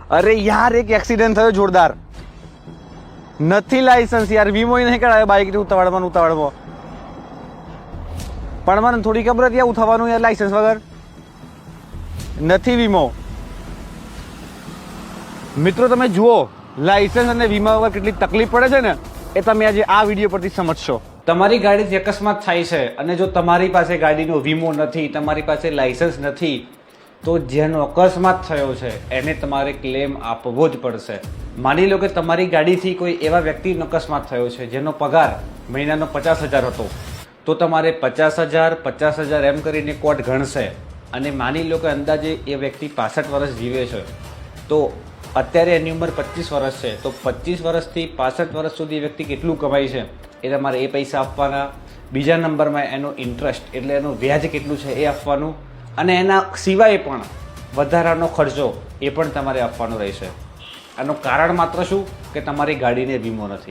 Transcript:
અરે યાર એક એક્સિડન્ટ થયો જોરદાર, નથી લાયસન્સ યાર, વીમો નહીં કરાયો બાઇક ઉતાવળમાં પણ મને થોડી ખબર હતી આવું થવાનું યાર, લાયસન્સ વગર નથી વીમો. મિત્રો તમે જુઓ લાયસન્સ અને વીમા વગર કેટલી તકલીફ પડે છે ને એ તમે આજે આ વિડીયો પરથી સમજશો. તમારી ગાડી અકસ્માત થાય છે અને જો તમારી પાસે ગાડીનો વીમો નથી, તમારી પાસે લાયસન્સ નથી, તો જેનો અકસ્માત થયો છે એને તમારે ક્લેમ આપવો જ પડશે. માની લો કે તમારી ગાડીથી કોઈ એવા વ્યક્તિનો અકસ્માત થયો છે જેનો પગાર મહિનાનો 50,000 હતો, તો તમારે 50,000 એમ કરીને કોર્ટ ગણશે. અને માની લો કે અંદાજે એ વ્યક્તિ 65 વર્ષ જીવે છે, તો અત્યારે એની ઉંમર 25 વર્ષ છે, તો 25 વર્ષથી 65 વર્ષ સુધી વ્યક્તિ કેટલું કમાય છે એ તમારે એ પૈસા આપવાના. બીજા નંબરમાં એનો ઇન્ટરેસ્ટ એટલે એનું વ્યાજ કેટલું છે એ આપવાનું, અને એના સિવાય પણ વધારાનો ખર્ચો એ પણ તમારે આપવાનો રહેશે. આનું કારણ માત્ર શું કે તમારી ગાડીને વીમો નથી.